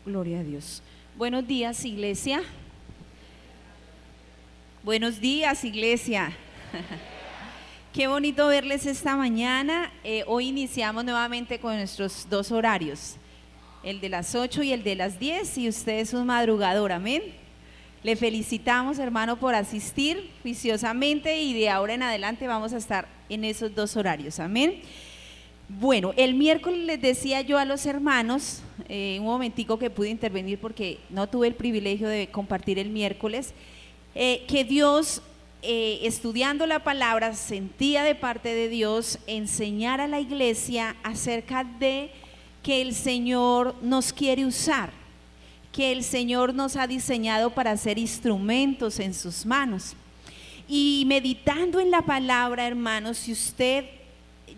Gloria a Dios. Buenos días, iglesia. Buenos días, iglesia. Qué bonito verles esta mañana. Hoy iniciamos nuevamente con nuestros dos horarios, el de las 8 y el de las 10, y usted es un madrugador, amén. Le felicitamos, hermano, por asistir juiciosamente, y de ahora en adelante vamos a estar en esos dos horarios, amén. Bueno, el miércoles les decía yo a los hermanos, un momentico que pude intervenir porque no tuve el privilegio de compartir el miércoles, que Dios, estudiando la palabra, sentía de parte de Dios enseñar a la iglesia acerca de que el Señor nos quiere usar, que el Señor nos ha diseñado para ser instrumentos en sus manos. Y meditando en la palabra, hermanos, si usted,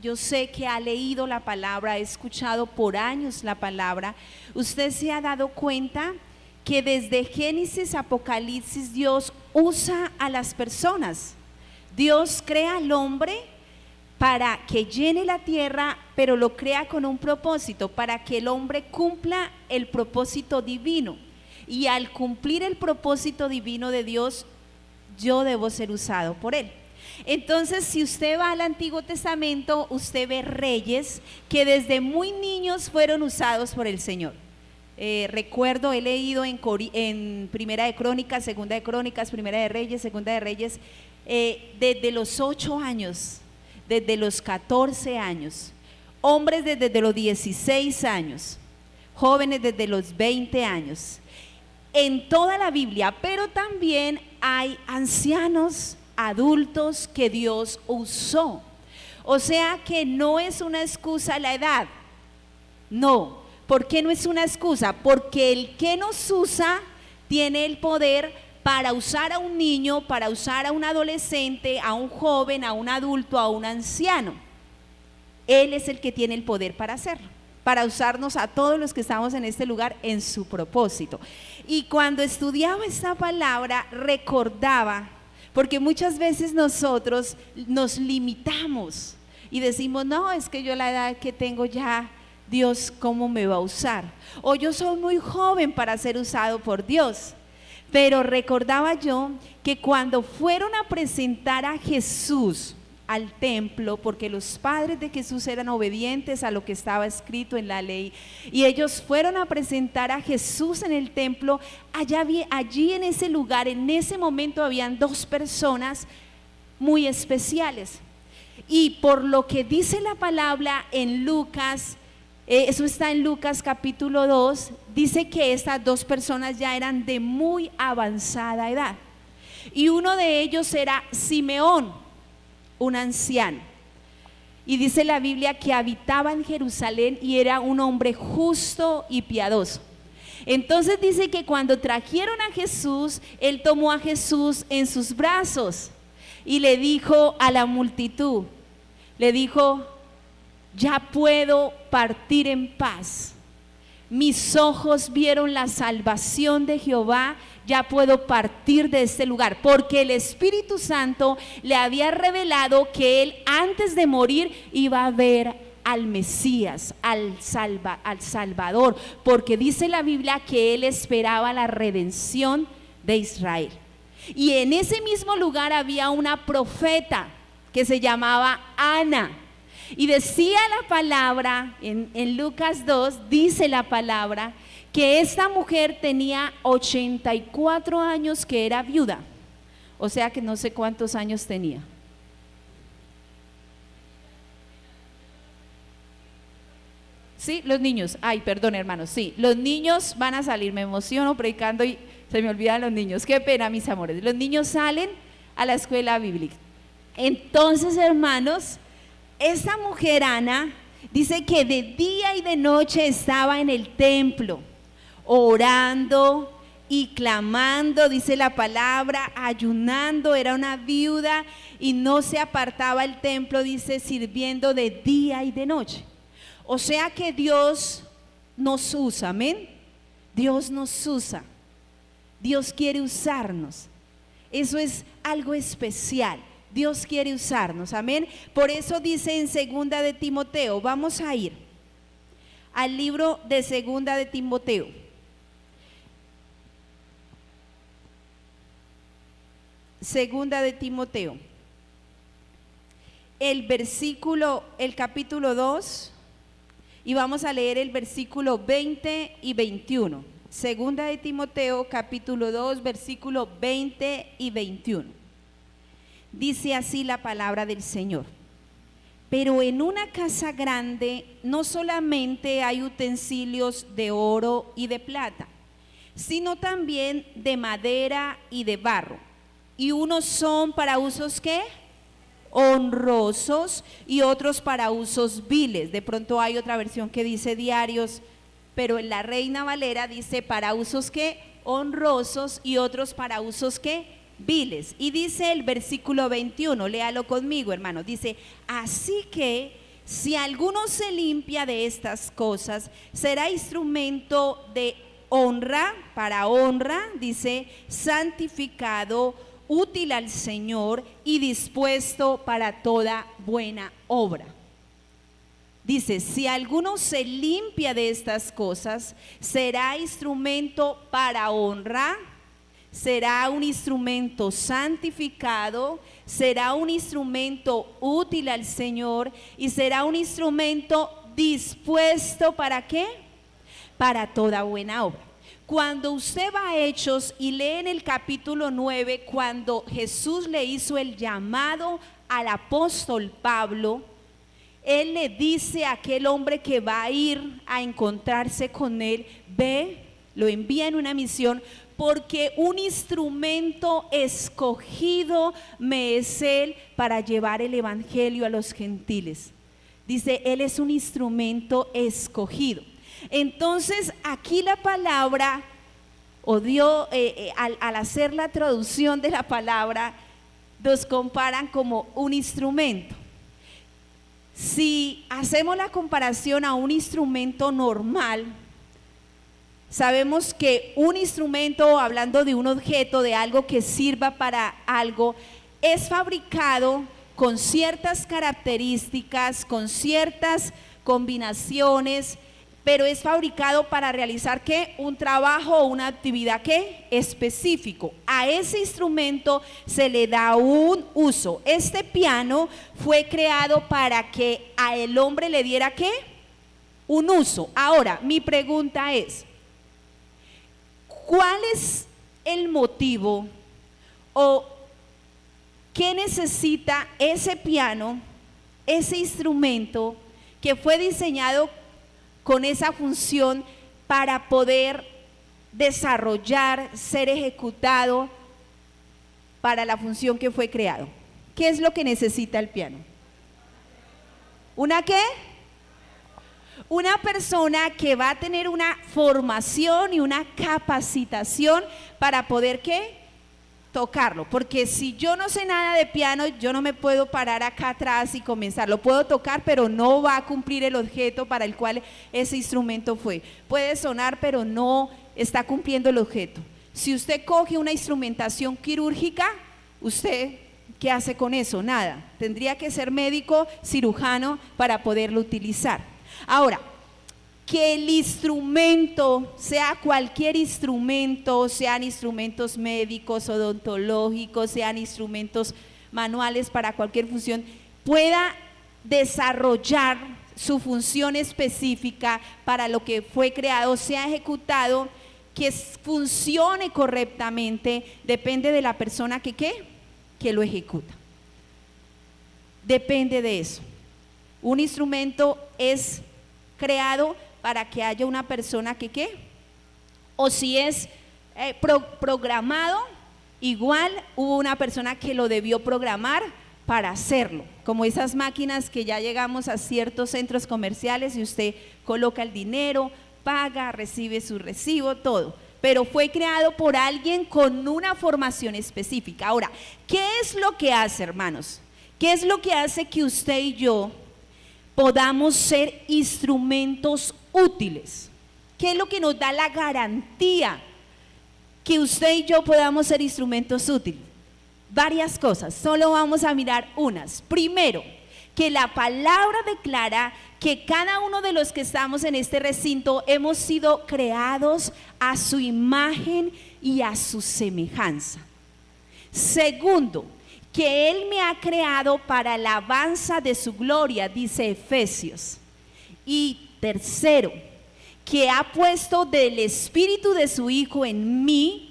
yo sé que ha leído la palabra, ha escuchado por años la palabra, usted se ha dado cuenta que desde Génesis a Apocalipsis Dios usa a las personas. Dios crea al hombre para que llene la tierra, pero lo crea con un propósito, para que el hombre cumpla el propósito divino. Y al cumplir el propósito divino de Dios, yo debo ser usado por Él. Entonces, si usted va al Antiguo Testamento, usted ve reyes que desde muy niños fueron usados por el Señor. Recuerdo, he leído en Primera de Crónicas, Segunda de Crónicas, Primera de Reyes, Segunda de Reyes, desde los 8 años, desde los 14 años, hombres desde los 16 años, jóvenes desde los 20 años, en toda la Biblia, pero también hay ancianos, adultos que Dios usó. O sea que no es una excusa la edad, no. ¿Por qué no es una excusa? Porque el que nos usa tiene el poder para usar a un niño, para usar a un adolescente, a un joven, a un adulto, a un anciano. Él es el que tiene el poder para hacerlo, para usarnos a todos los que estamos en este lugar en su propósito. Y cuando estudiaba esta palabra recordaba, porque muchas veces nosotros nos limitamos y decimos, no, es que yo la edad que tengo ya, Dios, ¿cómo me va a usar? O yo soy muy joven para ser usado por Dios. Pero recordaba yo que cuando fueron a presentar a Jesús al templo, porque los padres de Jesús eran obedientes a lo que estaba escrito en la ley, y ellos fueron a presentar a Jesús en el templo, allí en ese lugar, en ese momento habían dos personas muy especiales. Y por lo que dice la palabra en Lucas, eso está en Lucas capítulo 2, dice que estas dos personas ya eran de muy avanzada edad. Y uno de ellos era Simeón, un anciano. Y dice la Biblia que habitaba en Jerusalén y era un hombre justo y piadoso. Entonces dice que cuando trajeron a Jesús, él tomó a Jesús en sus brazos y le dijo a la multitud, le dijo: ya puedo partir en paz. Mis ojos vieron la salvación de Jehová, ya puedo partir de este lugar, porque el Espíritu Santo le había revelado que él antes de morir iba a ver al Mesías, al Salvador, porque dice la Biblia que él esperaba la redención de Israel. Y en ese mismo lugar había una profeta que se llamaba Ana. Y decía la palabra, en Lucas 2, dice la palabra, que esta mujer tenía 84 años, que era viuda. O sea que no sé cuántos años tenía. Sí, los niños, ay, perdón, hermanos, sí, los niños van a salir, me emociono predicando y se me olvidan los niños, qué pena, mis amores. Los niños salen a la escuela bíblica. Entonces, hermanos, esta mujer Ana dice que de día y de noche estaba en el templo, orando y clamando, dice la palabra, ayunando. Era una viuda y no se apartaba del templo, dice, sirviendo de día y de noche. O sea que Dios nos usa, amén. Dios nos usa, Dios quiere usarnos. Eso es algo especial. Dios quiere usarnos, amén. Por eso dice en Segunda de Timoteo, vamos a ir al libro de Segunda de Timoteo, Segunda de Timoteo, el capítulo 2, y vamos a leer el versículo 20 y 21. Segunda de Timoteo, capítulo 2, versículo 20 y 21. Dice así la palabra del Señor: pero en una casa grande no solamente hay utensilios de oro y de plata, sino también de madera y de barro, y unos son para usos ¿qué? Honrosos, y otros para usos viles. De pronto hay otra versión que dice diarios, pero en la Reina Valera dice para usos ¿qué? Honrosos, y otros para usos ¿qué? Viles. Y dice el versículo 21, léalo conmigo, hermano. Dice: así que si alguno se limpia de estas cosas, será instrumento de honra, para honra, dice, santificado, útil al Señor y dispuesto para toda buena obra. Dice: si alguno se limpia de estas cosas, será instrumento para honra, será un instrumento santificado, será un instrumento útil al Señor y será un instrumento dispuesto ¿para qué? Para toda buena obra. Cuando usted va a Hechos y lee en el capítulo 9, cuando Jesús le hizo el llamado al apóstol Pablo, él le dice a aquel hombre que va a ir a encontrarse con él: ve, lo envía en una misión, porque un instrumento escogido me es él para llevar el evangelio a los gentiles. Dice, él es un instrumento escogido. Entonces aquí la palabra, al hacer la traducción de la palabra, nos comparan como un instrumento. Si hacemos la comparación a un instrumento normal, sabemos que un instrumento, hablando de un objeto, de algo que sirva para algo, es fabricado con ciertas características, con ciertas combinaciones, pero es fabricado para realizar ¿qué? Un trabajo o una actividad ¿qué? Específico. A ese instrumento se le da un uso. Este piano fue creado para que a el hombre le diera ¿qué? Un uso. Ahora, mi pregunta es: ¿cuál es el motivo o qué necesita ese piano, ese instrumento que fue diseñado con esa función para poder desarrollar, ser ejecutado para la función que fue creado? ¿Qué es lo que necesita el piano? ¿Una qué? Una persona que va a tener una formación y una capacitación para poder ¿qué? Tocarlo, porque si yo no sé nada de piano, yo no me puedo parar acá atrás y comenzar. Lo puedo tocar, pero no va a cumplir el objeto para el cual ese instrumento fue. Puede sonar, pero no está cumpliendo el objeto. Si usted coge una instrumentación quirúrgica, ¿usted qué hace con eso? Nada. Tendría que ser médico, cirujano para poderlo utilizar. Ahora, que el instrumento, sea cualquier instrumento, sean instrumentos médicos, odontológicos, sean instrumentos manuales para cualquier función, pueda desarrollar su función específica para lo que fue creado, sea ejecutado, que funcione correctamente, depende de la persona que lo ejecuta. Depende de eso. Un instrumento es creado para que haya una persona que ¿qué? O si es programado, igual hubo una persona que lo debió programar para hacerlo, como esas máquinas que ya llegamos a ciertos centros comerciales y usted coloca el dinero, paga, recibe su recibo, todo, pero fue creado por alguien con una formación específica. Ahora, ¿qué es lo que hace, hermanos? ¿Qué es lo que hace que usted y yo podamos ser instrumentos útiles? ¿Qué es lo que nos da la garantía que usted y yo podamos ser instrumentos útiles? Varias cosas, solo vamos a mirar unas. Primero, que la palabra declara que cada uno de los que estamos en este recinto hemos sido creados a su imagen y a su semejanza. Segundo, que Él me ha creado para la alabanza de su gloria, dice Efesios. Y tercero, que ha puesto del Espíritu de su Hijo en mí,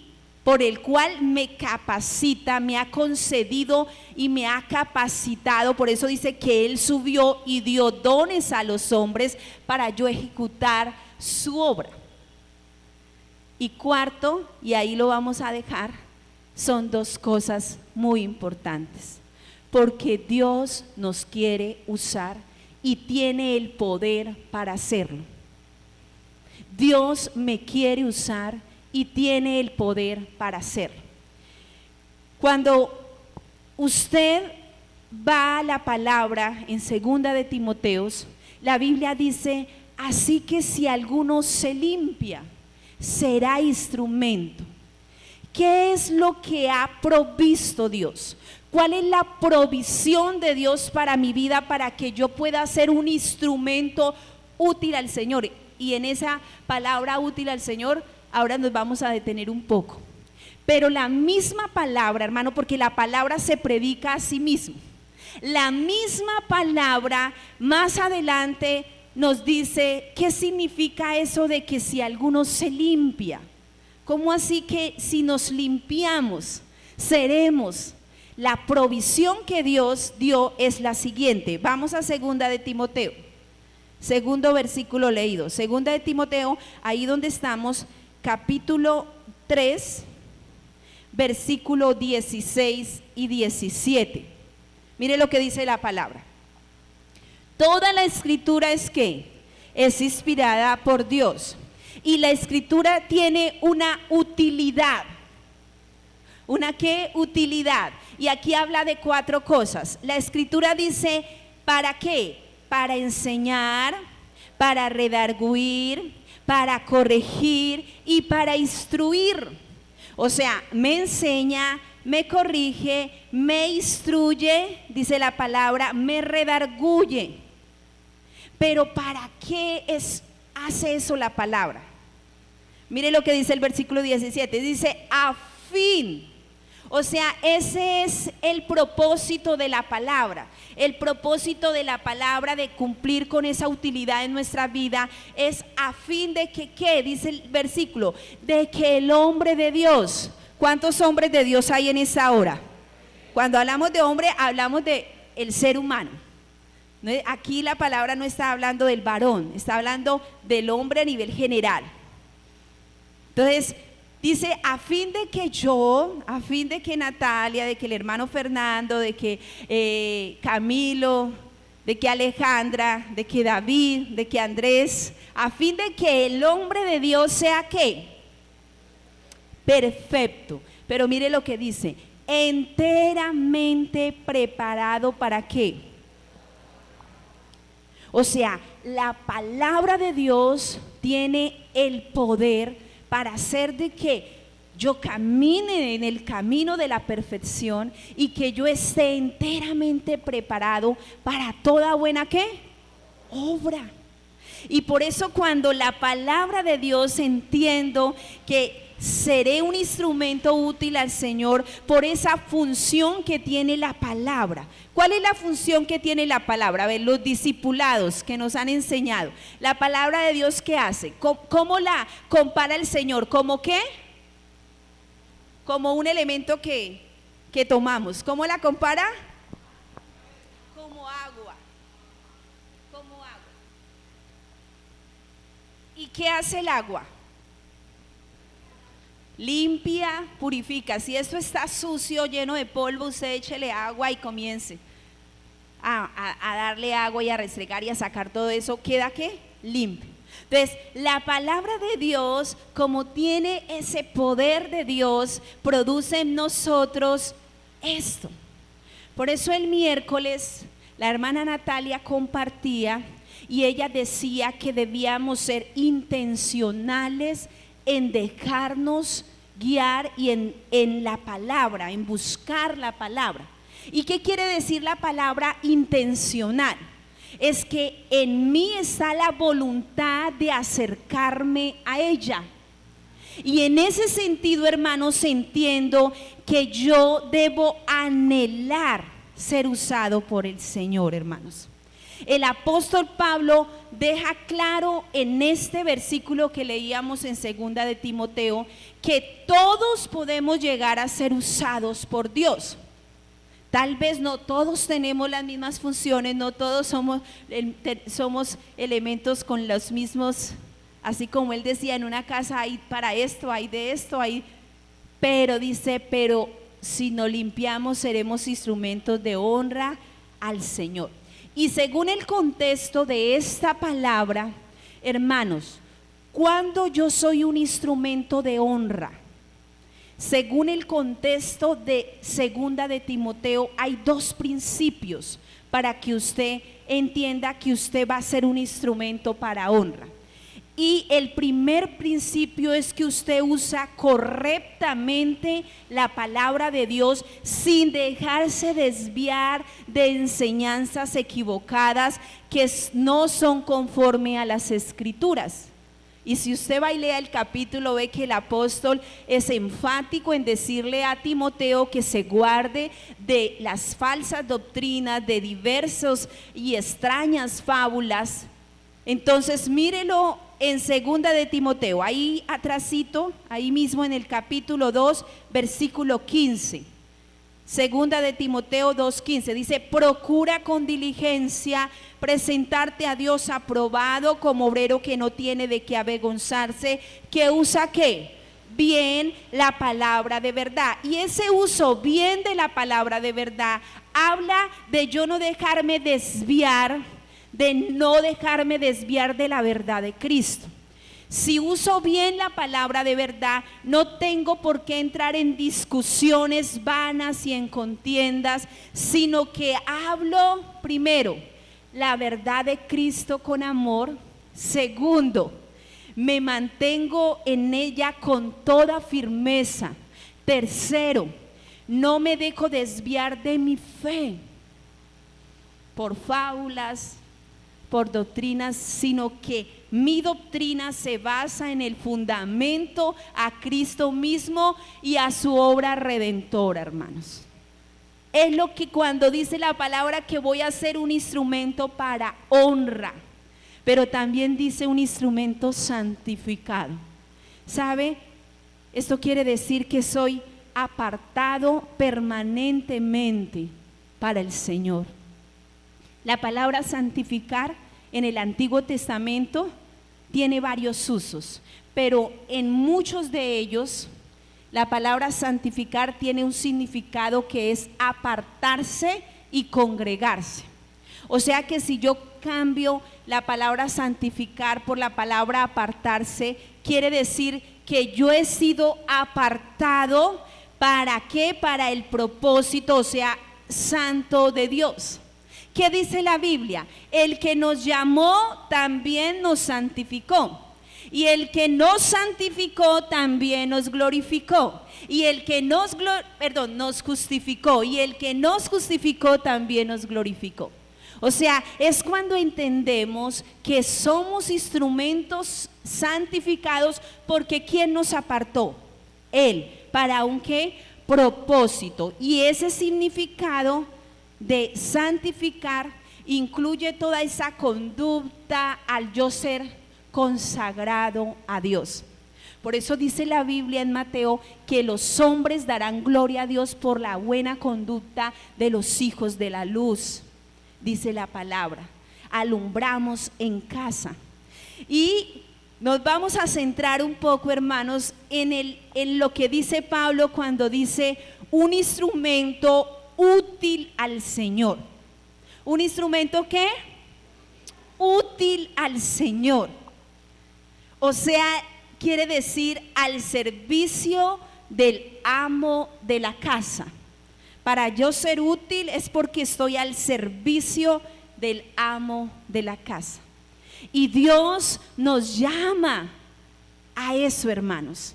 por el cual me capacita, me ha concedido y me ha capacitado. Por eso dice que Él subió y dio dones a los hombres para yo ejecutar su obra. Y cuarto, y ahí lo vamos a dejar, son dos cosas muy importantes. Porque Dios nos quiere usar y tiene el poder para hacerlo. Dios me quiere usar y tiene el poder para hacerlo. Cuando usted va a la palabra en 2 de Timoteos, la Biblia dice: así que si alguno se limpia, será instrumento. ¿Qué es lo que ha provisto Dios? ¿Cuál es la provisión de Dios para mi vida, para que yo pueda ser un instrumento útil al Señor? Y en esa palabra útil al Señor, ahora nos vamos a detener un poco. Pero la misma palabra, hermano, porque la palabra se predica a sí mismo. La misma palabra más adelante nos dice qué significa eso de que si alguno se limpia. ¿Cómo así que si nos limpiamos seremos? La provisión que Dios dio es la siguiente. Vamos a 2 de Timoteo, segundo versículo leído. 2 de Timoteo, ahí donde estamos, capítulo 3, versículo 16 y 17. Mire lo que dice la palabra. Toda la escritura es inspirada por Dios, y la escritura tiene una utilidad. ¿Una qué? Utilidad. Y aquí habla de 4 cosas. La escritura dice, ¿para qué? Para enseñar, para redarguir, para corregir y para instruir. O sea, me enseña, me corrige, me instruye, dice la palabra, me redarguye. Pero ¿para qué hace eso la palabra? Mire lo que dice el versículo 17, dice a fin. O sea, ese es el propósito de la palabra. El propósito de la palabra de cumplir con esa utilidad en nuestra vida es a fin de que, ¿qué? Dice el versículo, de que el hombre de Dios. ¿Cuántos hombres de Dios hay en esta hora? Cuando hablamos de hombre, hablamos de el ser humano. Aquí la palabra no está hablando del varón, está hablando del hombre a nivel general. Entonces, dice, a fin de que Natalia, de que el hermano Fernando, de que Camilo, de que Alejandra, de que David, de que Andrés, a fin de que el hombre de Dios sea ¿qué? Perfecto. Pero mire lo que dice, enteramente preparado ¿para qué? O sea, la palabra de Dios tiene el poder para hacer de que yo camine en el camino de la perfección y que yo esté enteramente preparado para toda buena ¿qué? Obra. Y por eso cuando la palabra de Dios entiendo que seré un instrumento útil al Señor por esa función que tiene la palabra. ¿Cuál es la función que tiene la palabra? A ver, los discipulados que nos han enseñado. La palabra de Dios, ¿qué hace? ¿Cómo la compara el Señor? ¿Cómo qué? Como un elemento que tomamos. ¿Cómo la compara? Como agua. Como agua. ¿Y qué hace el agua? Limpia, purifica. Si esto está sucio, lleno de polvo, usted échele agua y comience a darle agua y a restregar y a sacar todo eso. ¿Queda qué? Limpio. Entonces, la palabra de Dios, como tiene ese poder de Dios, produce en nosotros esto. Por eso el miércoles la hermana Natalia compartía y ella decía que debíamos ser intencionales en dejarnos guiar y en la palabra, en buscar la palabra. ¿Y qué quiere decir la palabra intencional? Es que en mí está la voluntad de acercarme a ella. Y en ese sentido, hermanos, entiendo que yo debo anhelar ser usado por el Señor, hermanos. El apóstol Pablo deja claro en este versículo que leíamos en 2 de Timoteo que todos podemos llegar a ser usados por Dios. Tal vez no todos tenemos las mismas funciones, no todos somos elementos con los mismos, así como él decía, en una casa hay para esto, hay de esto, hay, pero dice, pero si nos limpiamos seremos instrumentos de honra al Señor. Y según el contexto de esta palabra, hermanos, cuando yo soy un instrumento de honra, según el contexto de 2 de Timoteo, hay dos principios para que usted entienda que usted va a ser un instrumento para honra. Y el primer principio es que usted usa correctamente la palabra de Dios sin dejarse desviar de enseñanzas equivocadas que no son conforme a las Escrituras. Y si usted va y lea el capítulo, ve que el apóstol es enfático en decirle a Timoteo que se guarde de las falsas doctrinas, de diversos y extrañas fábulas. Entonces mírelo en 2 de Timoteo, ahí atrásito, ahí mismo en el capítulo 2, versículo 15. 2 de Timoteo 2:15 dice: procura con diligencia presentarte a Dios aprobado como obrero que no tiene de qué avergonzarse, que usa ¿qué? Bien la palabra de verdad. Y ese uso bien de la palabra de verdad habla de yo no dejarme desviar, de no dejarme desviar de la verdad de Cristo. Si uso bien la palabra de verdad, no tengo por qué entrar en discusiones vanas y en contiendas, sino que hablo primero la verdad de Cristo con amor. Segundo, me mantengo en ella con toda firmeza. Tercero, no me dejo desviar de mi fe por fábulas, por doctrinas, sino que mi doctrina se basa en el fundamento a Cristo mismo y a su obra redentora, hermanos. Es lo que cuando dice la palabra que voy a ser un instrumento para honra, pero también dice un instrumento santificado. ¿Sabe? Esto quiere decir que soy apartado permanentemente para el Señor. La palabra santificar en el Antiguo Testamento tiene varios usos, pero en muchos de ellos la palabra santificar tiene un significado que es apartarse y congregarse. O sea que si yo cambio la palabra santificar por la palabra apartarse, quiere decir que yo he sido apartado. ¿Para qué? Para el propósito, o sea, santo de Dios. ¿Qué dice la Biblia? El que nos llamó también nos santificó. Y el que nos santificó también nos glorificó. Y el que nos justificó. Y el que nos justificó también nos glorificó. O sea, es cuando entendemos que somos instrumentos santificados, porque ¿quién nos apartó? Él. ¿Para un qué? Propósito. Y ese significado de santificar incluye toda esa conducta al yo ser consagrado a Dios. Por eso dice la Biblia en Mateo que los hombres darán gloria a Dios por la buena conducta de los hijos de la luz. Dice la palabra, alumbramos en casa. Y nos vamos a centrar un poco, hermanos, en lo que dice Pablo cuando dice un instrumento útil al Señor. ¿Un instrumento qué? Útil al Señor. O sea, quiere decir al servicio del amo de la casa. Para yo ser útil es porque estoy al servicio del amo de la casa. Y Dios nos llama a eso, hermanos.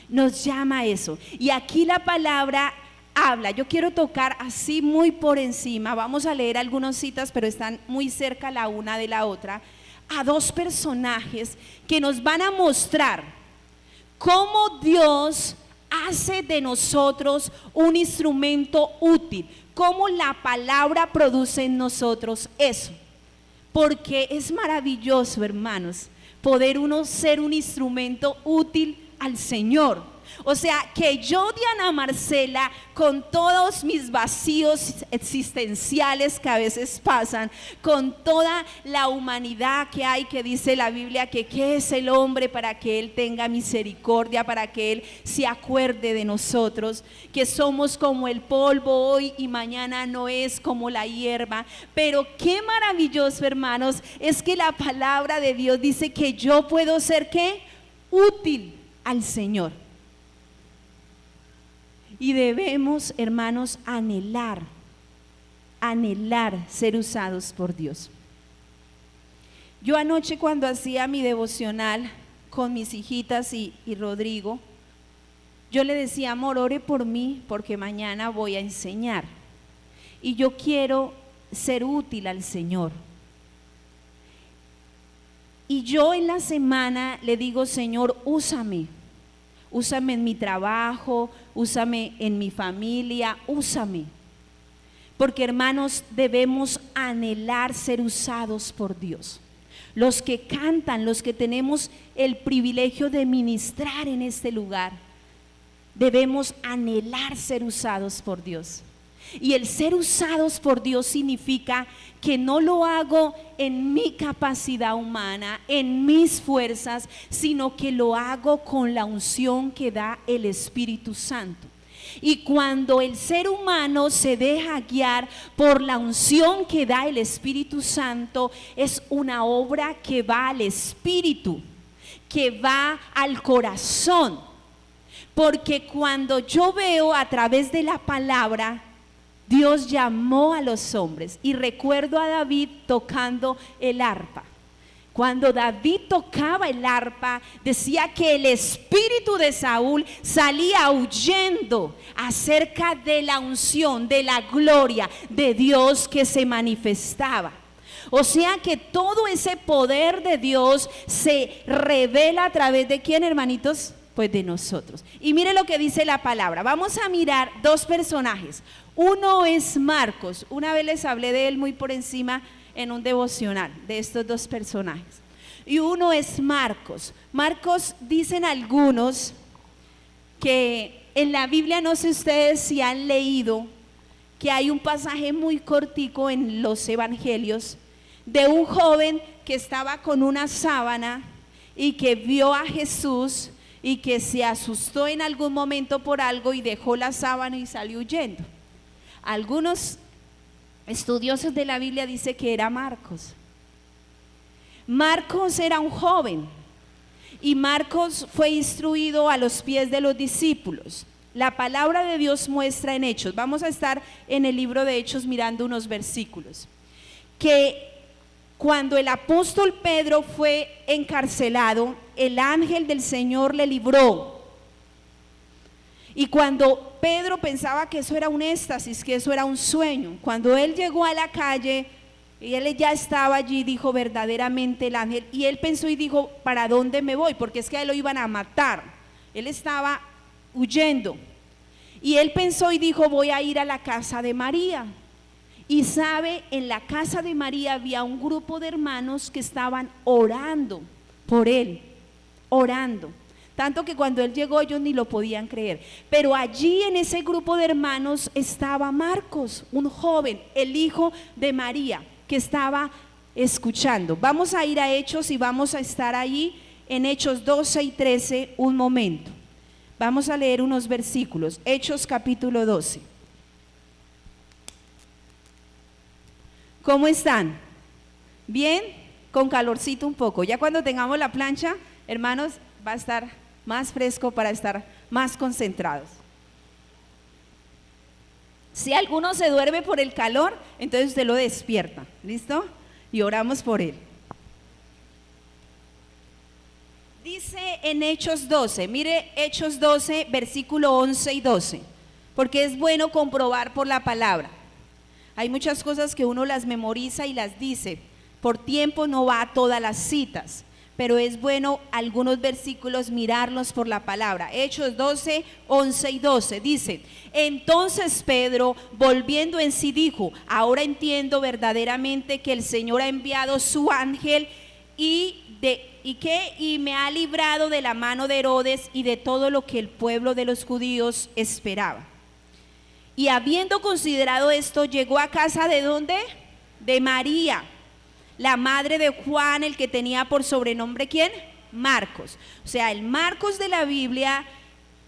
Nos llama a eso. Y aquí la palabra habla. Yo quiero tocar así muy por encima. Vamos a leer algunas citas, pero están muy cerca la una de la otra. A dos personajes que nos van a mostrar cómo Dios hace de nosotros un instrumento útil, cómo la palabra produce en nosotros eso. Porque es maravilloso, hermanos, poder uno ser un instrumento útil al Señor. O sea, que yo, Diana Marcela, con todos mis vacíos existenciales que a veces pasan, con toda la humanidad que hay, que dice la Biblia que qué es el hombre para que Él tenga misericordia, para que Él se acuerde de nosotros, que somos como el polvo hoy y mañana no es como la hierba. Pero qué maravilloso, hermanos, es que la palabra de Dios dice que yo puedo ser ¿qué? Útil al Señor. Y debemos, hermanos, anhelar ser usados por Dios. Yo anoche, cuando hacía mi devocional con mis hijitas y Rodrigo, yo le decía: amor, ore por mí porque mañana voy a enseñar y yo quiero ser útil al Señor. Y yo en la semana le digo: Señor, úsame en mi trabajo, úsame en mi familia, úsame. Porque, hermanos, debemos anhelar ser usados por Dios. Los que cantan, los que tenemos el privilegio de ministrar en este lugar, debemos anhelar ser usados por Dios. Y el ser usados por Dios significa que no lo hago en mi capacidad humana, en mis fuerzas, sino que lo hago con la unción que da el Espíritu Santo. Y cuando el ser humano se deja guiar por la unción que da el Espíritu Santo, es una obra que va al espíritu, que va al corazón. Porque cuando yo veo a través de la palabra, Dios llamó a los hombres, y recuerdo a David tocando el arpa. Cuando David tocaba el arpa, decía que el espíritu de Saúl salía huyendo acerca de la unción, de la gloria de Dios que se manifestaba. O sea que todo ese poder de Dios se revela a través de ¿quién, hermanitos? Pues de nosotros. Y mire lo que dice la palabra. Vamos a mirar dos personajes. Uno es Marcos. Una vez les hablé de él muy por encima en un devocional, de estos dos personajes. Y uno es Marcos. Marcos, dicen algunos que en la Biblia, no sé ustedes si han leído, que hay un pasaje muy cortico en los evangelios de un joven que estaba con una sábana y que vio a Jesús y que se asustó en algún momento por algo y dejó la sábana y salió huyendo. Algunos estudiosos de la Biblia dicen que era Marcos. Marcos era un joven y Marcos fue instruido a los pies de los discípulos. La palabra de Dios muestra en Hechos, vamos a estar en el libro de Hechos mirando unos versículos, que cuando el apóstol Pedro fue encarcelado, el ángel del Señor le libró. Y cuando Pedro pensaba que eso era un éxtasis, que eso era un sueño, cuando él llegó a la calle y él ya estaba allí, dijo: verdaderamente el ángel. Y él pensó y dijo: ¿para dónde me voy? Porque es que a él lo iban a matar. Él estaba huyendo. Y él pensó y dijo: voy a ir a la casa de María. Y sabe, en la casa de María había un grupo de hermanos que estaban orando por él, orando. Tanto que cuando él llegó ellos ni lo podían creer. Pero allí en ese grupo de hermanos estaba Marcos, un joven, el hijo de María, que estaba escuchando. Vamos a ir a Hechos y vamos a estar allí en Hechos 12 y 13 un momento. Vamos a leer unos versículos. Hechos capítulo 12. ¿Cómo están? ¿Bien? Con calorcito un poco. Ya cuando tengamos la plancha, hermanos, va a estar más fresco para estar más concentrados. Si alguno se duerme por el calor, entonces usted lo despierta, ¿listo? Y oramos por él. Dice en Hechos 12, mire Hechos 12, versículo 11 y 12, porque es bueno comprobar por la palabra. Hay muchas cosas que uno las memoriza y las dice, por tiempo no va a todas las citas, pero es bueno algunos versículos mirarlos por la palabra. Hechos 12, 11 y 12 dice: entonces Pedro, volviendo en sí, dijo: ahora entiendo verdaderamente que el Señor ha enviado su ángel y me ha librado de la mano de Herodes y de todo lo que el pueblo de los judíos esperaba. Y habiendo considerado esto, llegó a casa ¿de dónde? De María, la madre de Juan, el que tenía por sobrenombre ¿quién? Marcos. O sea, el Marcos de la Biblia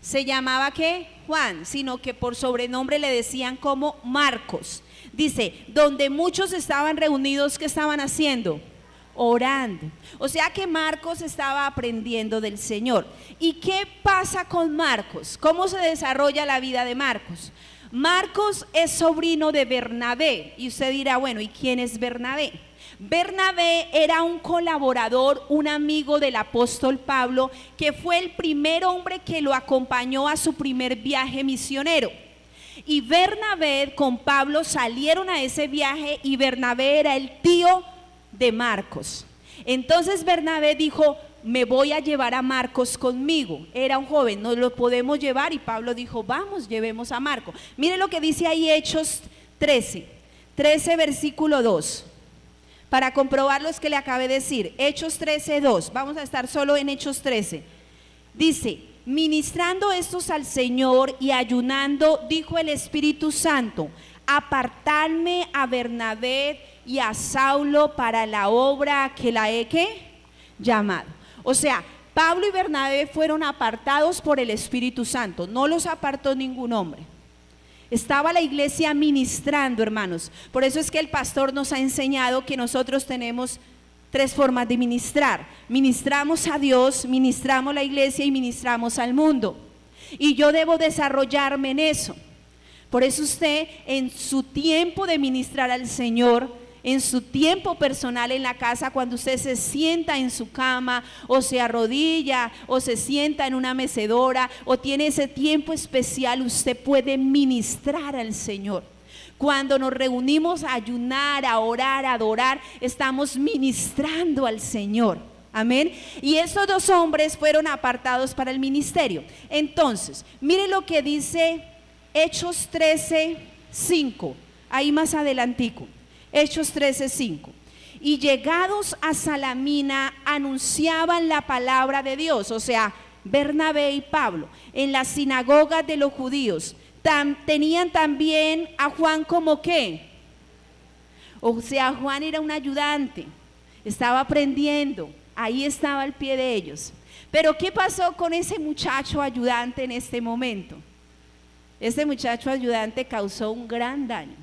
se llamaba ¿qué? Juan, sino que por sobrenombre le decían como Marcos. Dice, donde muchos estaban reunidos, ¿qué estaban haciendo? Orando. O sea que Marcos estaba aprendiendo del Señor. ¿Y qué pasa con Marcos? ¿Cómo se desarrolla la vida de Marcos? Marcos es sobrino de Bernabé. Y usted dirá, bueno, ¿y quién es Bernabé? Bernabé era un colaborador, un amigo del apóstol Pablo, que fue el primer hombre que lo acompañó a su primer viaje misionero. Y Bernabé con Pablo salieron a ese viaje, y Bernabé era el tío de Marcos. Entonces Bernabé dijo: me voy a llevar a Marcos conmigo. Era un joven, nos lo podemos llevar. Y Pablo dijo: vamos, llevemos a Marcos. Mire lo que dice ahí Hechos 13 versículo 2, para comprobar los que le acabé de decir. Hechos 13, 2, vamos a estar solo en Hechos 13. Dice: ministrando estos al Señor y ayunando, dijo el Espíritu Santo: apartadme a Bernabé y a Saulo para la obra que la he llamado. O sea, Pablo y Bernabé fueron apartados por el Espíritu Santo, no los apartó ningún hombre. Estaba la iglesia ministrando, hermanos. Por eso es que el pastor nos ha enseñado que nosotros tenemos tres formas de ministrar. Ministramos a Dios, ministramos la iglesia y ministramos al mundo. Y yo debo desarrollarme en eso. Por eso usted, en su tiempo de ministrar al Señor, en su tiempo personal en la casa, cuando usted se sienta en su cama o se arrodilla o se sienta en una mecedora o tiene ese tiempo especial, usted puede ministrar al Señor. Cuando nos reunimos a ayunar, a orar, a adorar, estamos ministrando al Señor. Amén. Y estos dos hombres fueron apartados para el ministerio. Entonces, mire lo que dice Hechos 13, 5, ahí más adelantico. Hechos 13, 5. Y llegados a Salamina anunciaban la palabra de Dios, o sea, Bernabé y Pablo, en las sinagogas de los judíos. Tenían también a Juan como ¿qué? O sea, Juan era un ayudante, estaba aprendiendo, ahí estaba al pie de ellos. Pero ¿qué pasó con ese muchacho ayudante en este momento? Este muchacho ayudante causó un gran daño,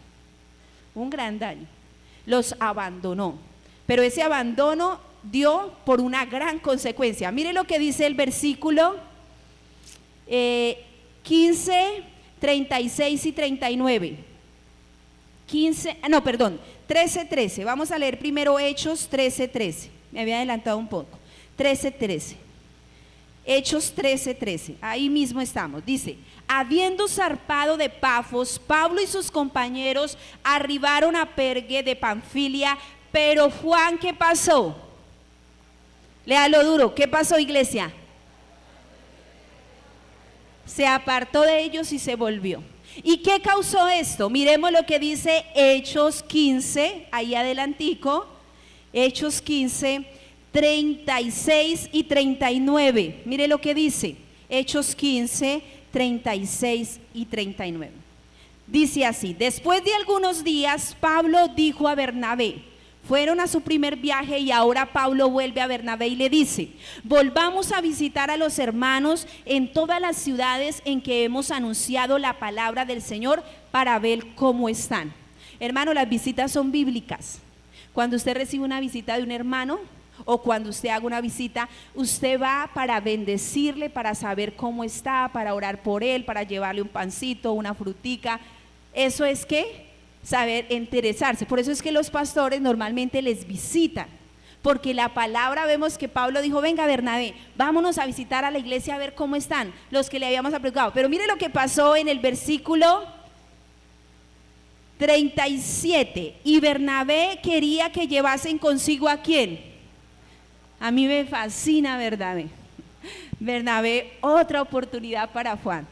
los abandonó, pero ese abandono dio por una gran consecuencia. Mire lo que dice el versículo 15, 36 y 39. 13, 13. Vamos a leer primero Hechos 13, 13. Me había adelantado un poco. 13, 13. Hechos 13, 13. Ahí mismo estamos. Dice: habiendo zarpado de Pafos, Pablo y sus compañeros arribaron a Pergue de Panfilia. Pero Juan, ¿qué pasó? Léalo duro. ¿Qué pasó, iglesia? Se apartó de ellos y se volvió. ¿Y qué causó esto? Miremos lo que dice Hechos 15, ahí adelantico. Hechos 15, 36 y 39. Mire lo que dice Hechos 15, 36 y 39. Dice así: después de algunos días, Pablo dijo a Bernabé, fueron a su primer viaje y ahora Pablo vuelve a Bernabé y le dice: volvamos a visitar a los hermanos en todas las ciudades en que hemos anunciado la palabra del Señor para ver cómo están. Hermano, las visitas son bíblicas. Cuando usted recibe una visita de un hermano o cuando usted haga una visita, usted va para bendecirle, para saber cómo está, para orar por él, para llevarle un pancito, una frutica. Eso es que saber interesarse. Por eso es que los pastores normalmente les visitan, porque la palabra, vemos que Pablo dijo: venga Bernabé, vámonos a visitar a la iglesia a ver cómo están los que le habíamos aplicado. Pero mire lo que pasó en el versículo 37. Y Bernabé quería que llevasen consigo ¿a quién? A mí me fascina Bernabé. Bernabé, otra oportunidad para Juan.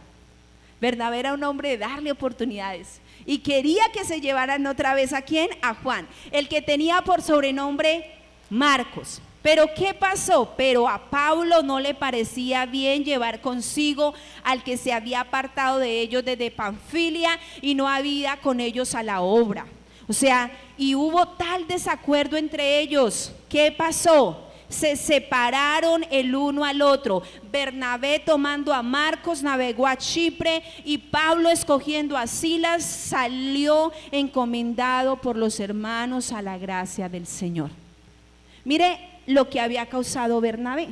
Bernabé era un hombre de darle oportunidades y quería que se llevaran otra vez ¿a quién? A Juan, el que tenía por sobrenombre Marcos. Pero ¿qué pasó? Pero a Pablo no le parecía bien llevar consigo al que se había apartado de ellos desde Panfilia y no había con ellos a la obra. O sea, y hubo tal desacuerdo entre ellos. ¿Qué pasó? Se separaron el uno al otro. Bernabé, tomando a Marcos, navegó a Chipre, y Pablo, escogiendo a Silas, salió encomendado por los hermanos a la gracia del Señor. Mire lo que había causado Bernabé.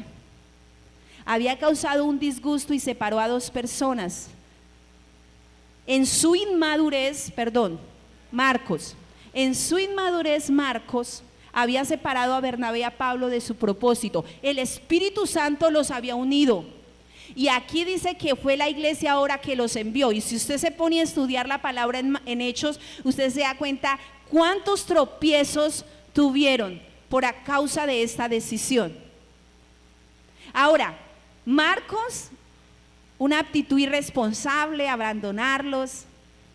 Había causado un disgusto y separó a dos personas. En su inmadurez, Marcos había separado a Bernabé y a Pablo de su propósito. El Espíritu Santo los había unido. Y aquí dice que fue la iglesia ahora que los envió. Y si usted se pone a estudiar la palabra en Hechos, usted se da cuenta cuántos tropiezos tuvieron por a causa de esta decisión. Ahora, Marcos, una actitud irresponsable, abandonarlos,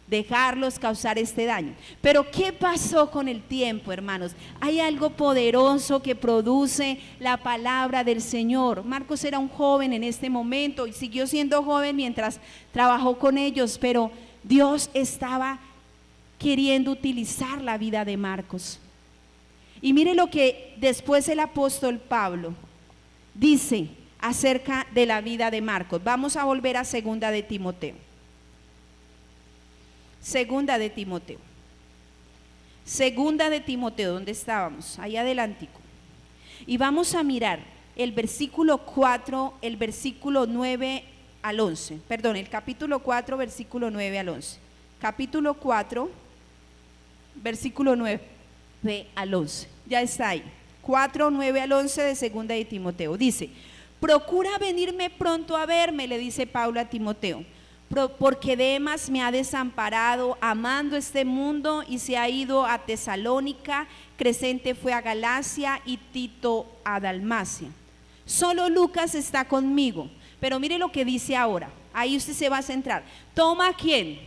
dejarlos causar este daño. Pero ¿qué pasó con el tiempo, hermanos? Hay algo poderoso que produce la palabra del Señor. Marcos era un joven en este momento y siguió siendo joven mientras trabajó con ellos, pero Dios estaba queriendo utilizar la vida de Marcos. Y mire lo que después el apóstol Pablo dice acerca de la vida de Marcos. Vamos a volver a Segunda de Timoteo. Segunda de Timoteo, ¿dónde estábamos? Ahí adelantico. Y vamos a mirar el versículo 4, el versículo 9 al 11. Perdón, el capítulo 4, versículo 9 al 11. Capítulo 4, versículo 9 al 11. Ya está ahí. 4, 9 al 11 de Segunda de Timoteo. Dice: procura venirme pronto a verme, le dice Pablo a Timoteo, porque Demas me ha desamparado amando este mundo y se ha ido a Tesalónica. Crescente fue a Galacia y Tito a Dalmacia. Solo Lucas está conmigo. Pero mire lo que dice ahora. Ahí usted se va a centrar. Toma ¿a quién?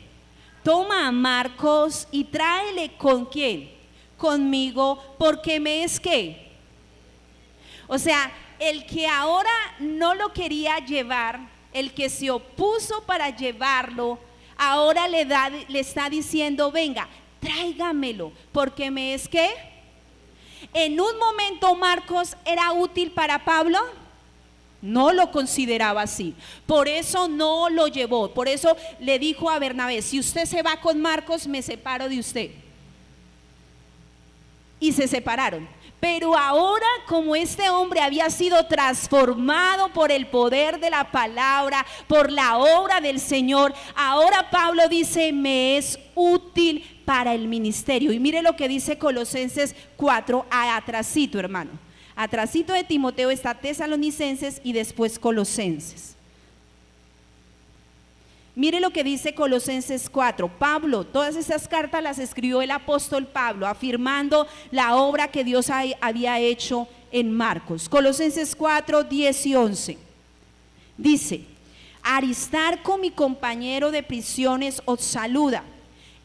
Toma a Marcos y tráele ¿con quién? Conmigo, porque me es ¿qué? O sea, el que ahora no lo quería llevar, el que se opuso para llevarlo, ahora le está diciendo: venga, tráigamelo, porque me es ¿qué? En un momento Marcos era útil para Pablo, no lo consideraba así, por eso no lo llevó. Por eso le dijo a Bernabé: si usted se va con Marcos, me separo de usted. Y se separaron. Pero ahora, como este hombre había sido transformado por el poder de la palabra, por la obra del Señor, ahora Pablo dice: me es útil para el ministerio. Y mire lo que dice Colosenses 4, atrasito, hermano. Atrasito de Timoteo está Tesalonicenses y después Colosenses. Mire lo que dice Colosenses 4. Pablo, todas esas cartas las escribió el apóstol Pablo, afirmando la obra que Dios había hecho en Marcos. Colosenses 4, 10 y 11. Dice: Aristarco, mi compañero de prisiones, os saluda.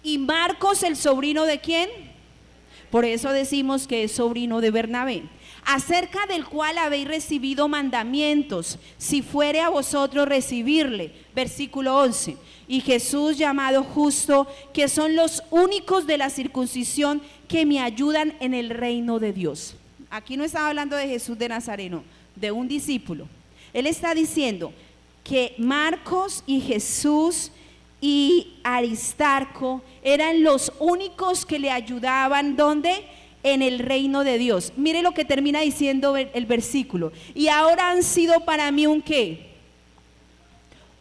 Y Marcos, el sobrino de ¿quién? Por eso decimos que es sobrino de Bernabé, acerca del cual habéis recibido mandamientos, si fuere a vosotros recibirle. Versículo 11. Y Jesús, llamado Justo, que son los únicos de la circuncisión que me ayudan en el reino de Dios. Aquí no estaba hablando de Jesús de Nazareno, de un discípulo. Él está diciendo que Marcos y Jesús y Aristarco eran los únicos que le ayudaban. ¿Dónde? En el reino de Dios. Mire lo que termina diciendo el versículo: y ahora han sido para mí un ¿qué?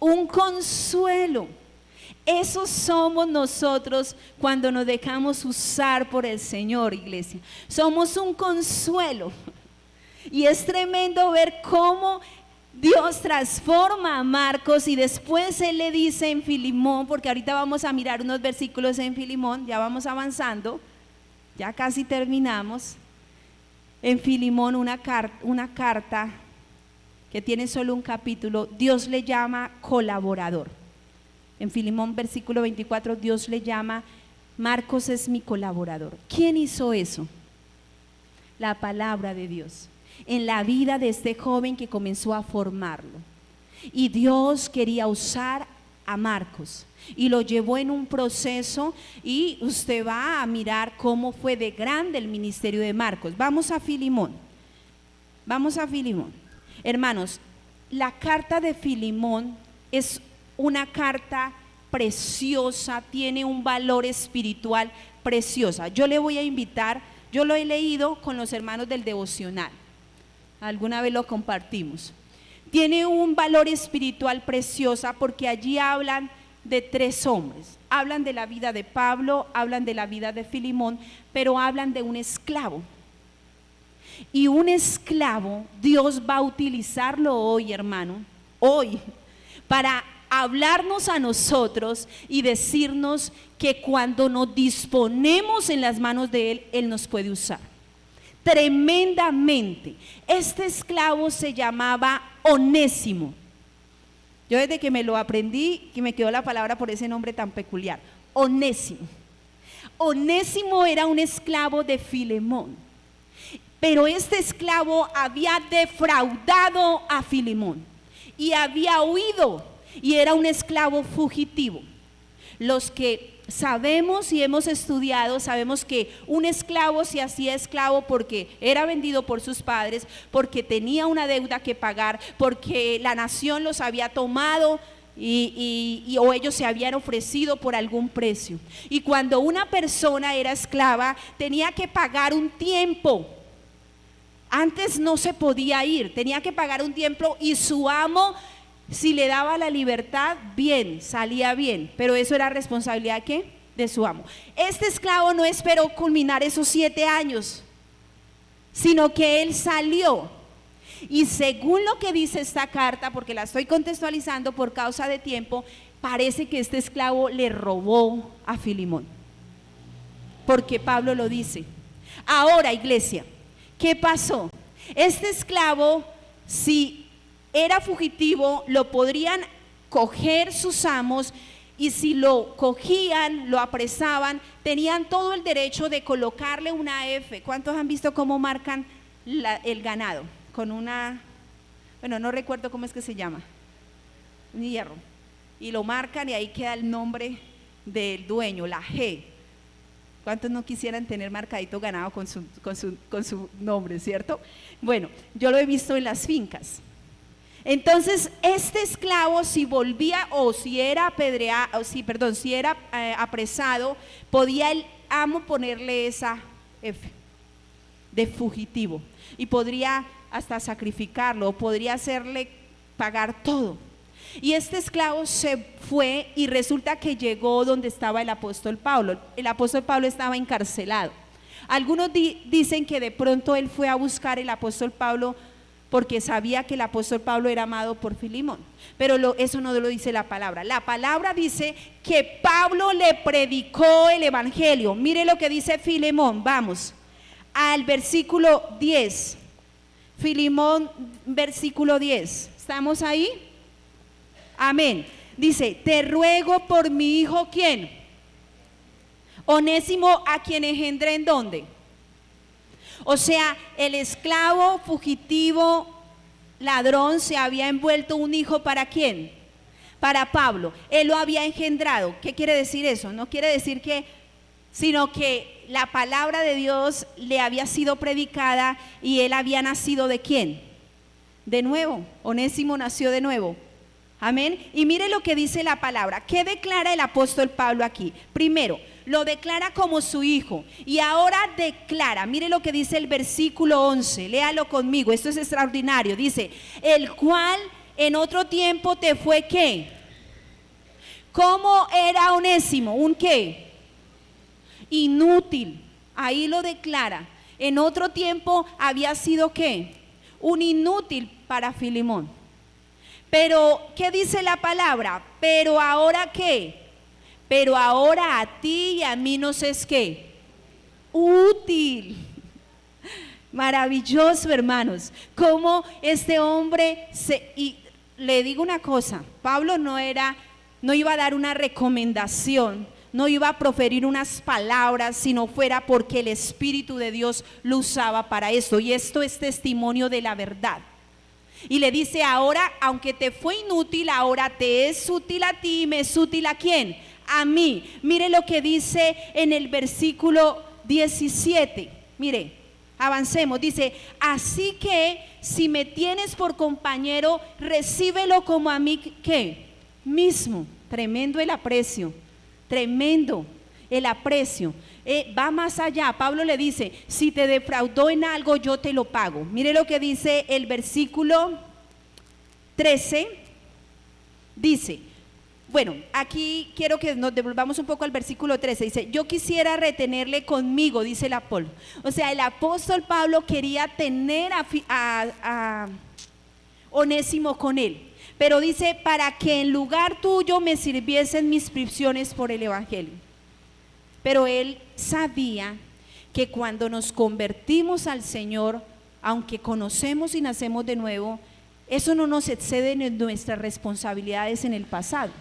Un consuelo. Eso somos nosotros cuando nos dejamos usar por el Señor, iglesia. Somos un consuelo. Y es tremendo ver cómo Dios transforma a Marcos, y después Él le dice en Filimón, porque ahorita vamos a mirar unos versículos en Filimón, ya vamos avanzando, ya casi terminamos. en Filemón una carta que tiene solo un capítulo. Dios le llama colaborador. En Filemón versículo 24 Dios le llama: Marcos es mi colaborador. ¿Quién hizo eso? La palabra de Dios en la vida de este joven que comenzó a formarlo. Y Dios quería usar a Marcos y lo llevó en un proceso, y usted va a mirar cómo fue de grande el ministerio de Marcos. Vamos a Filemón. Hermanos, la carta de Filemón es una carta preciosa, tiene un valor espiritual preciosa. Yo le voy a invitar, yo lo he leído con los hermanos del devocional, alguna vez lo compartimos. Tiene un valor espiritual preciosa porque allí hablan de 3 hombres. Hablan de la vida de Pablo, hablan de la vida de Filemón, pero hablan de un esclavo. Y un esclavo, Dios va a utilizarlo hoy, hermano, hoy, para hablarnos a nosotros y decirnos que cuando nos disponemos en las manos de Él, Él nos puede usar tremendamente. Este esclavo se llamaba Onésimo. Yo desde que me lo aprendí, que me quedó la palabra por ese nombre tan peculiar, Onésimo. Onésimo era un esclavo de Filemón, pero este esclavo había defraudado a Filemón y había huido, y era un esclavo fugitivo. Los que sabemos y hemos estudiado, sabemos que un esclavo se hacía esclavo porque era vendido por sus padres, porque tenía una deuda que pagar, porque la nación los había tomado o ellos se habían ofrecido por algún precio. Y cuando una persona era esclava, tenía que pagar un tiempo. Antes no se podía ir, tenía que pagar un tiempo, y su amo, si le daba la libertad, bien, salía bien, pero eso era responsabilidad ¿qué? De su amo. Este esclavo no esperó culminar esos 7 años, sino que él salió. Y según lo que dice esta carta, porque la estoy contextualizando por causa de tiempo, parece que este esclavo le robó a Filemón, porque Pablo lo dice. Ahora, iglesia, ¿qué pasó? Este esclavo, si era fugitivo, lo podrían coger sus amos, y si lo cogían, lo apresaban, tenían todo el derecho de colocarle una F. ¿Cuántos han visto cómo marcan el ganado? Con una, bueno, no recuerdo cómo es que se llama, un hierro, y lo marcan y ahí queda el nombre del dueño, la G. ¿Cuántos no quisieran tener marcadito ganado con su nombre, cierto? Bueno, yo lo he visto en las fincas. Entonces, este esclavo, si volvía o si era apresado, podía el amo ponerle esa F de fugitivo, y podría hasta sacrificarlo, o podría hacerle pagar todo. Y este esclavo se fue, y resulta que llegó donde estaba el apóstol Pablo. El apóstol Pablo estaba encarcelado. Algunos dicen que de pronto él fue a buscar el apóstol Pablo porque sabía que el apóstol Pablo era amado por Filemón, pero eso no lo dice la palabra. La palabra dice que Pablo le predicó el evangelio. Mire lo que dice Filemón, vamos al versículo 10. Filemón, versículo 10, ¿estamos ahí? Amén. Dice: te ruego por mi hijo, ¿quién? Onésimo, a quien engendré, ¿en dónde? O sea, el esclavo fugitivo, ladrón, se había envuelto un hijo. ¿Para quién? Para Pablo. Él lo había engendrado. ¿Qué quiere decir eso? No quiere decir que, sino que la palabra de Dios le había sido predicada, y él había nacido ¿de quién? De nuevo. Onésimo nació de nuevo. Amén. Y mire lo que dice la palabra. ¿Qué declara el apóstol Pablo aquí? Primero, lo declara como su hijo, y ahora declara, mire lo que dice el versículo 11, léalo conmigo, esto es extraordinario. Dice: el cual en otro tiempo te fue ¿qué? ¿Cómo era Onésimo? ¿Un qué? Inútil. Ahí lo declara. En otro tiempo había sido ¿qué? Un inútil para Filemón. Pero, ¿qué dice la palabra? Pero ahora ¿qué? Pero ahora a ti y a mí nos es ¿qué? Útil. Maravilloso, hermanos, cómo este hombre y le digo una cosa, Pablo no iba a dar una recomendación, no iba a proferir unas palabras si no fuera porque el Espíritu de Dios lo usaba para esto, y esto es testimonio de la verdad. Y le dice: ahora, aunque te fue inútil, ahora te es útil a ti. ¿Me es útil a quién? A mí. Mire lo que dice en el versículo 17. Mire, avancemos. Dice: así que si me tienes por compañero, recíbelo como a mí, ¿qué? Mismo. Tremendo el aprecio, tremendo el aprecio. Va más allá. Pablo le dice: si te defraudó en algo, yo te lo pago. Mire lo que dice el versículo 13. Dice, bueno, aquí quiero que nos devolvamos un poco al versículo 13. Dice: yo quisiera retenerle conmigo, dice el apóstol. O sea, el apóstol Pablo quería tener a Onésimo con él, pero dice: para que en lugar tuyo me sirviesen mis prisiones por el evangelio. Pero él sabía que cuando nos convertimos al Señor, aunque conocemos y nacemos de nuevo, eso no nos excede en nuestras responsabilidades en el pasado.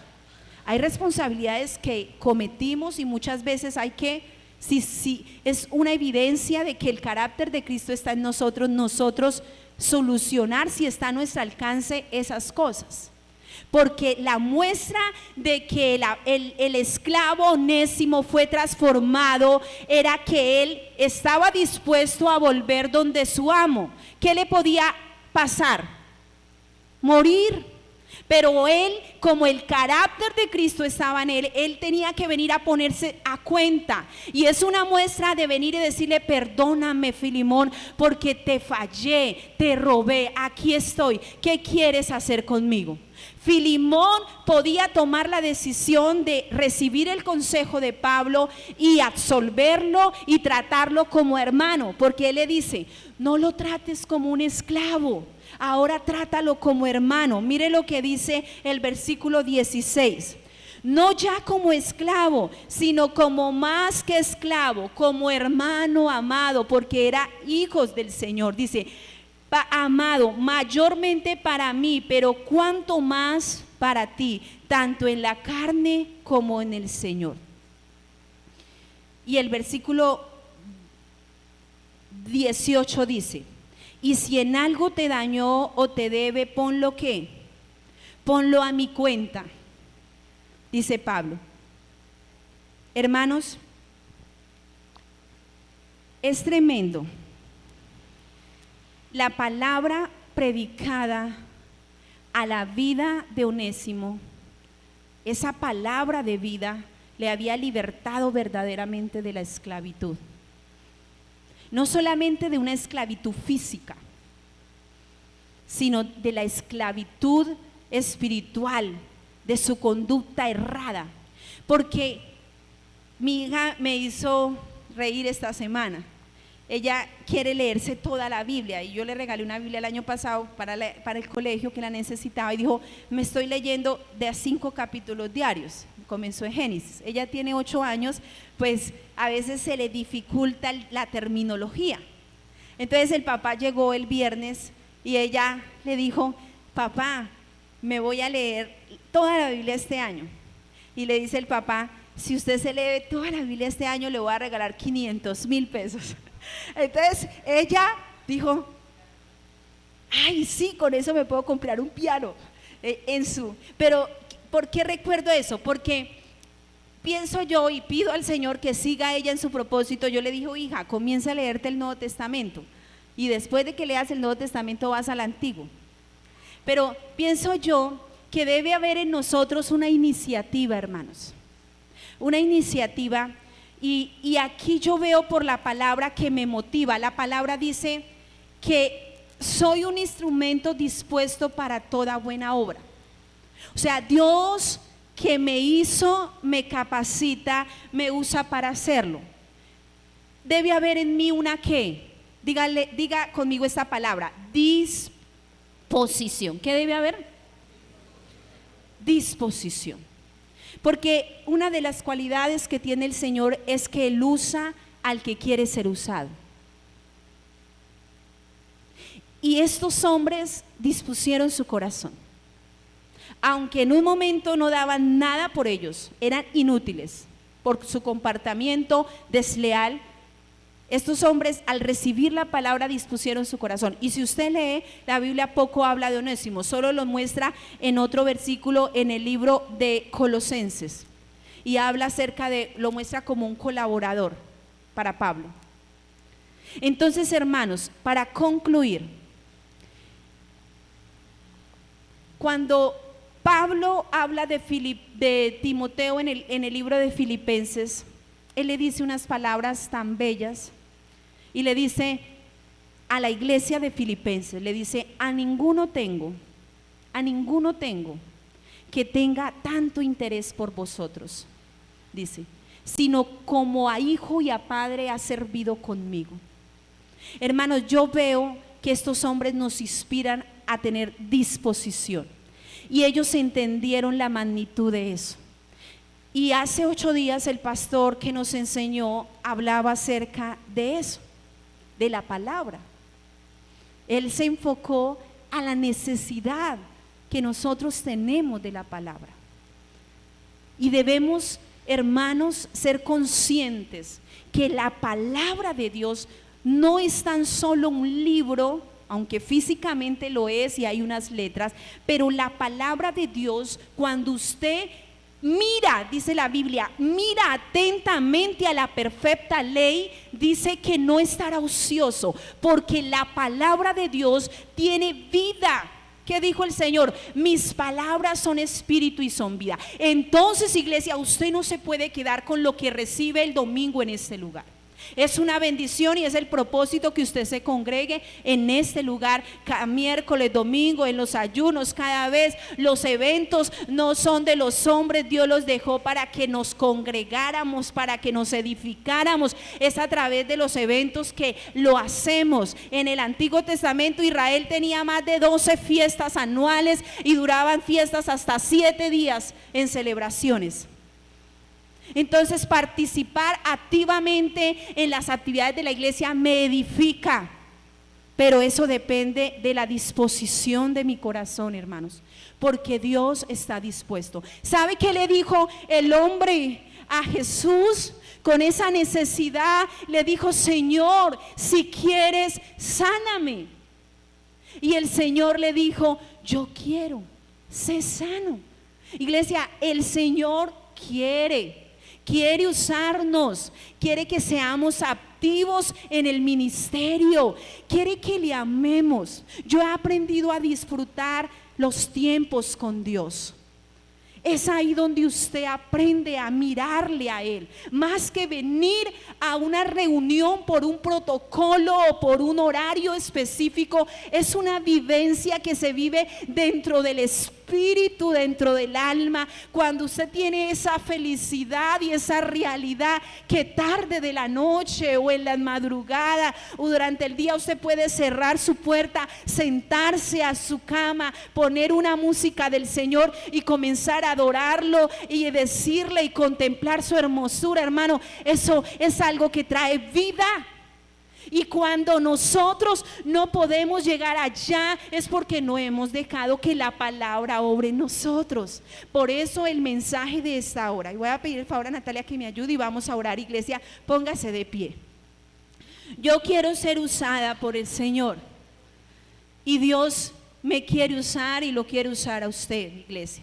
Hay responsabilidades que cometimos y muchas veces hay que, si es una evidencia de que el carácter de Cristo está en nosotros solucionar, si está a nuestro alcance, esas cosas. Porque la muestra de que el esclavo Onésimo fue transformado era que él estaba dispuesto a volver donde su amo. ¿Qué le podía pasar? Morir. Pero él, como el carácter de Cristo estaba en él tenía que venir a ponerse a cuenta. Y es una muestra de venir y decirle: perdóname, Filimón, porque te fallé, te robé, aquí estoy, ¿qué quieres hacer conmigo? Filimón podía tomar la decisión de recibir el consejo de Pablo y absolverlo y tratarlo como hermano, porque él le dice: no lo trates como un esclavo, ahora trátalo como hermano. Mire lo que dice el versículo 16: no ya como esclavo, sino como más que esclavo, como hermano amado, porque era hijos del Señor. Dice: amado, mayormente para mí, pero cuanto más para ti, tanto en la carne como en el Señor. Y el versículo 18 dice: y si en algo te dañó o te debe, ponlo ¿qué? Ponlo a mi cuenta, dice Pablo. Hermanos, es tremendo. La palabra predicada a la vida de Onésimo, esa palabra de vida le había libertado verdaderamente de la esclavitud. No solamente de una esclavitud física, sino de la esclavitud espiritual, de su conducta errada. Porque mi hija me hizo reír esta semana. Ella quiere leerse toda la Biblia y yo le regalé una Biblia el año pasado para el colegio, que la necesitaba, y dijo: me estoy leyendo de a 5 capítulos diarios. Comenzó en Génesis. Ella tiene 8 años, pues a veces se le dificulta la terminología. Entonces el papá llegó el viernes y ella le dijo: papá, me voy a leer toda la Biblia este año. Y le dice el papá: si usted se lee toda la Biblia este año, le voy a regalar 500,000 pesos. Entonces ella dijo: ay, sí, con eso me puedo comprar un piano. Pero ¿por qué recuerdo eso? Porque pienso yo y pido al Señor que siga ella en su propósito. Yo le dije: hija, comienza a leerte el Nuevo Testamento y después de que leas el Nuevo Testamento vas al Antiguo. Pero pienso yo que debe haber en nosotros una iniciativa, hermanos, una iniciativa. Y aquí yo veo por la palabra que me motiva. La palabra dice que soy un instrumento dispuesto para toda buena obra. O sea, Dios que me hizo, me capacita, me usa para hacerlo. Debe haber en mí una ¿qué? Diga conmigo esta palabra: disposición. ¿Qué debe haber? Disposición. Porque una de las cualidades que tiene el Señor es que Él usa al que quiere ser usado. Y estos hombres dispusieron su corazón. Aunque en un momento no daban nada por ellos, eran inútiles por su comportamiento desleal, estos hombres al recibir la palabra dispusieron su corazón. Y si usted lee, la Biblia poco habla de Onésimo, solo lo muestra en otro versículo en el libro de Colosenses. Y habla acerca de, lo muestra como un colaborador para Pablo. Entonces, hermanos, para concluir, cuando Pablo habla de Timoteo en el libro de Filipenses, él le dice unas palabras tan bellas y le dice a la iglesia de Filipenses, le dice: a ninguno tengo que tenga tanto interés por vosotros, dice, sino como a hijo y a padre ha servido conmigo. Hermanos, yo veo que estos hombres nos inspiran a tener disposición, y ellos entendieron la magnitud de eso. Y hace 8 días el pastor que nos enseñó hablaba acerca de eso, de la palabra. Él se enfocó a la necesidad que nosotros tenemos de la palabra. Y debemos, hermanos, ser conscientes que la palabra de Dios no es tan solo un libro, aunque físicamente lo es y hay unas letras, pero la palabra de Dios, cuando usted mira, dice la Biblia, mira atentamente a la perfecta ley, dice que no estará ocioso, porque la palabra de Dios tiene vida. ¿Qué dijo el Señor? Mis palabras son espíritu y son vida. Entonces, iglesia, usted no se puede quedar con lo que recibe el domingo en este lugar. Es una bendición y es el propósito que usted se congregue en este lugar cada miércoles, domingo, en los ayunos, cada vez. Los eventos no son de los hombres, Dios los dejó para que nos congregáramos, para que nos edificáramos. Es a través de los eventos que lo hacemos. En el Antiguo Testamento Israel tenía más de 12 fiestas anuales y duraban fiestas hasta 7 días en celebraciones. Entonces, participar activamente en las actividades de la iglesia me edifica, pero eso depende de la disposición de mi corazón, hermanos, porque Dios está dispuesto. ¿Sabe qué le dijo el hombre a Jesús? Con esa necesidad le dijo: Señor, si quieres, sáname. Y el Señor le dijo: yo quiero, sé sano. Iglesia, el Señor quiere usarnos, quiere que seamos activos en el ministerio, quiere que le amemos. Yo he aprendido a disfrutar los tiempos con Dios. Es ahí donde usted aprende a mirarle a Él, más que venir a una reunión por un protocolo o por un horario específico. Es una vivencia que se vive dentro del espíritu, dentro del alma, cuando usted tiene esa felicidad y esa realidad que tarde de la noche o en la madrugada o durante el día usted puede cerrar su puerta, sentarse a su cama, poner una música del Señor y comenzar a adorarlo y decirle y contemplar su hermosura. Hermano, eso es algo que trae vida. Y cuando nosotros no podemos llegar allá es porque no hemos dejado que la palabra obre en nosotros. Por eso el mensaje de esta hora, y voy a pedir el favor a Natalia que me ayude y vamos a orar. Iglesia, póngase de pie. Yo quiero ser usada por el Señor y Dios me quiere usar y lo quiere usar a usted, iglesia.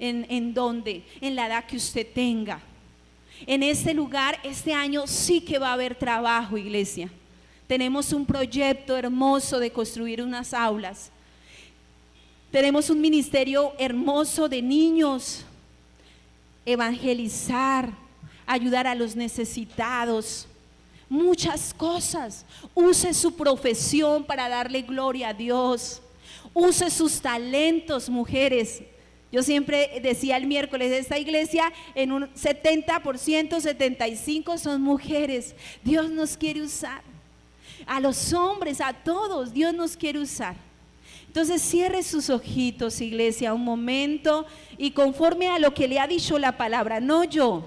¿En dónde? En la edad que usted tenga. En este lugar, este año sí que va a haber trabajo, iglesia. Tenemos un proyecto hermoso de construir unas aulas. Tenemos un ministerio hermoso de niños, evangelizar, ayudar a los necesitados, muchas cosas. Use su profesión para darle gloria a Dios. Use sus talentos, mujeres. Yo siempre decía el miércoles, esta iglesia en un 70%, 75% son mujeres. Dios nos quiere usar. A los hombres, a todos, Dios nos quiere usar. Entonces cierre sus ojitos, iglesia, un momento y conforme a lo que le ha dicho la palabra, no yo,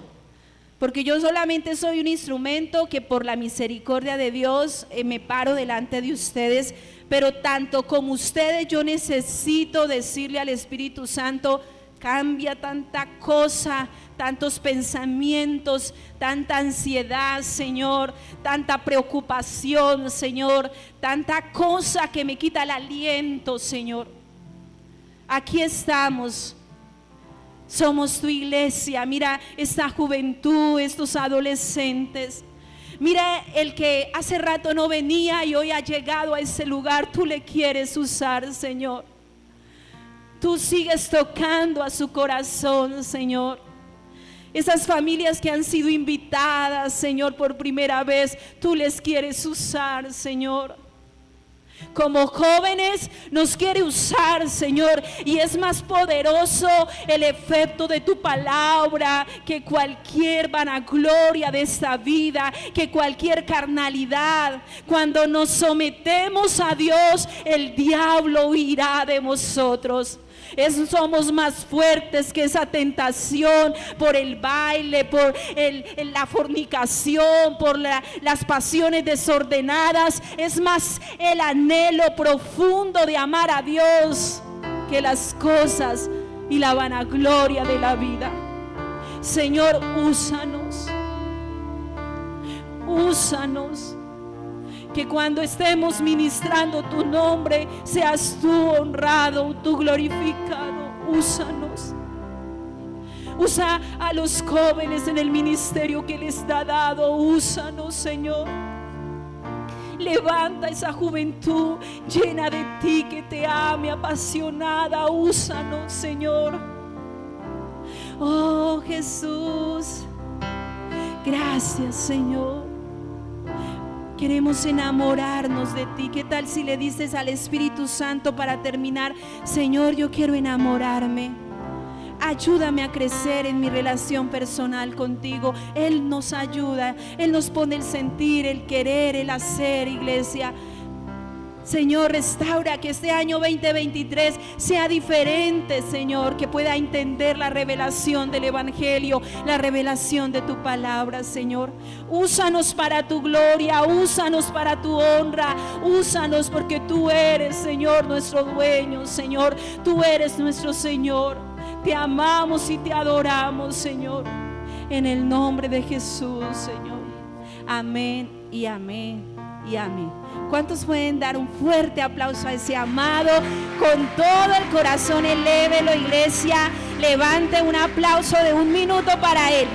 porque yo solamente soy un instrumento que por la misericordia de Dios me paro delante de ustedes, pero tanto como ustedes yo necesito decirle al Espíritu Santo: cambia tanta cosa, tantos pensamientos, tanta ansiedad, Señor, tanta preocupación, Señor, tanta cosa que me quita el aliento, Señor. Aquí estamos, somos tu iglesia. Mira esta juventud, estos adolescentes. Mira el que hace rato no venía y hoy ha llegado a ese lugar. Tú le quieres usar, Señor. Tú sigues tocando a su corazón, Señor. Esas familias que han sido invitadas, Señor, por primera vez, tú les quieres usar, Señor. Como jóvenes nos quiere usar, Señor, y es más poderoso el efecto de tu palabra que cualquier vanagloria de esta vida, que cualquier carnalidad. Cuando nos sometemos a Dios, el diablo huirá de nosotros. Somos más fuertes que esa tentación por el baile, por la fornicación, por las pasiones desordenadas. Es más el anhelo profundo de amar a Dios que las cosas y la vanagloria de la vida. Señor, úsanos, úsanos. Que cuando estemos ministrando tu nombre, seas tú honrado, tú glorificado. Úsanos. Usa a los jóvenes en el ministerio que les ha dado. Úsanos, Señor. Levanta esa juventud llena de ti, que te ame, apasionada. Úsanos, Señor. Oh, Jesús. Gracias, Señor. Queremos enamorarnos de ti. ¿Qué tal si le dices al Espíritu Santo para terminar: Señor, yo quiero enamorarme? Ayúdame a crecer en mi relación personal contigo. Él nos ayuda, Él nos pone el sentir, el querer, el hacer, iglesia. Señor, restaura que este año 2023 sea diferente, Señor, que pueda entender la revelación del Evangelio, la revelación de tu palabra, Señor. Úsanos para tu gloria, úsanos para tu honra, úsanos porque tú eres, Señor, nuestro dueño, Señor. Tú eres nuestro Señor. Te amamos y te adoramos, Señor, en el nombre de Jesús, Señor. Amén y amén y amén. ¿Cuántos pueden dar un fuerte aplauso a ese amado con todo el corazón? Elévelo, iglesia. Levante un aplauso de 1 minuto para Él.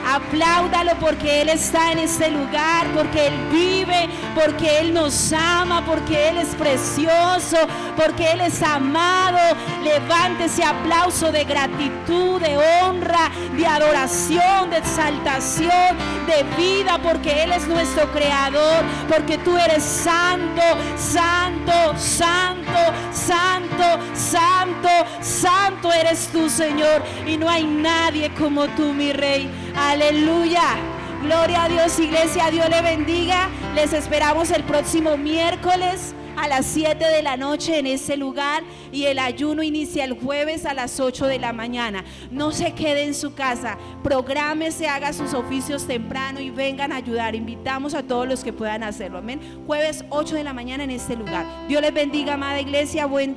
Apláudalo porque Él está en este lugar, porque Él vive, porque Él nos ama, porque Él es precioso, porque Él es amado. Levante ese aplauso de gratitud, de honra, de adoración, de exaltación, de vida, porque Él es nuestro creador, porque tú eres santo, santo, santo, santo, santo, santo eres tú, Señor, y no hay nadie como tú, mi Rey. Aleluya, gloria a Dios, iglesia. Dios le bendiga. Les esperamos el próximo miércoles a las 7 de la noche en ese lugar, y el ayuno inicia el jueves a las 8 de la mañana. No se quede en su casa, prográmese, haga sus oficios temprano y vengan a ayudar. Invitamos a todos los que puedan hacerlo, amén. Jueves 8 de la mañana en este lugar. Dios les bendiga, amada iglesia. Buen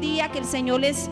día, que el Señor les